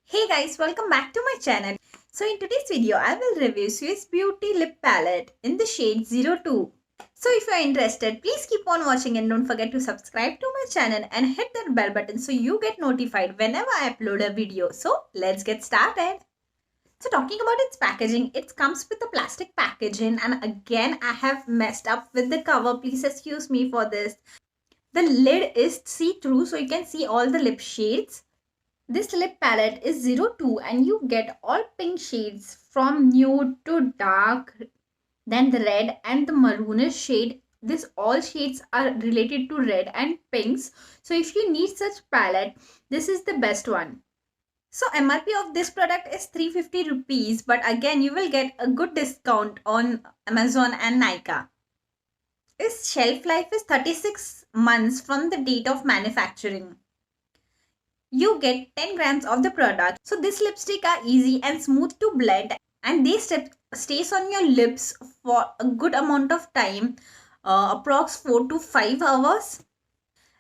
Hey guys, welcome back to my channel. So in today's video, I will review Swiss Beauty Lip Palette in the shade 02. So if you are interested, please keep on watching and don't forget to subscribe to my channel and hit that bell button so you get notified whenever I upload a video. So let's get started. So talking about its packaging, it comes with a plastic packaging, and again I have messed up with the cover. Please excuse me for this. The lid is see-through so you can see all the lip shades. This lip palette is 02 and you get all pink shades from nude to dark, then the red and the maroonish shade. This all shades are related to red and pinks. So if you need such palette, this is the best one. So MRP of this product is 350 rupees, but again you will get a good discount on Amazon and Nykaa. Its shelf life is 36 months from the date of manufacturing. You get 10 grams of the product. So this lipstick are easy and smooth to blend, and they stays on your lips for a good amount of time, approx 4 to 5 hours.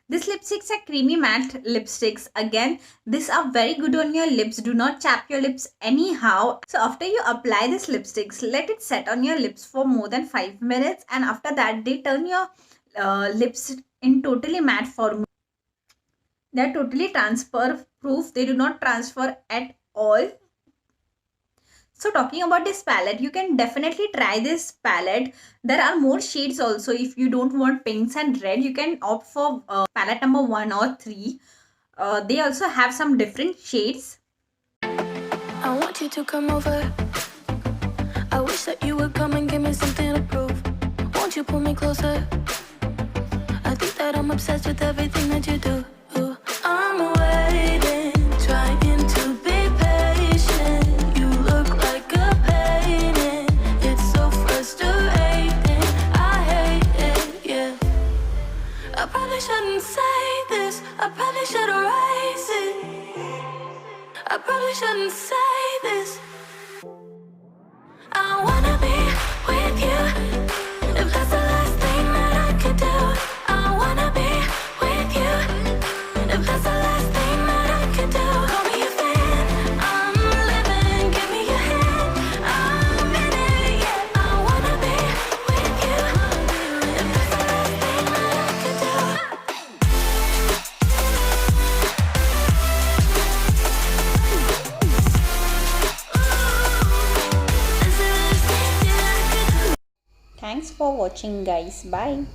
These lipsticks are creamy matte lipsticks. Again, these are very good on your lips. Do not chap your lips anyhow. So after you apply these lipsticks, let it set on your lips for more than 5 minutes, and after that they turn your lips in totally matte form. They are totally transfer proof. They do not transfer at all. So talking about this palette, you can definitely try this palette. There are more shades also. If you don't want pinks and red, you can opt for palette number 1 or 3. They also have some different shades. I want you to come over. I wish that you would come and give me something to prove. Won't you pull me closer? I think that I'm obsessed with everything that you do. I'm waiting, trying to be patient. You look like a painting. It's so frustrating. I hate it, yeah. I probably shouldn't say this. I probably should erase it. I probably shouldn't say this. I wanna be with you. If that's the last thing that I could do, I wanna be with you. If that's the last thing that I could do, call me a fan. I'm living, give me your hand. I'm in it, yeah. I wanna be with you. If that's the last thing that I could do. Thanks for watching guys. Bye.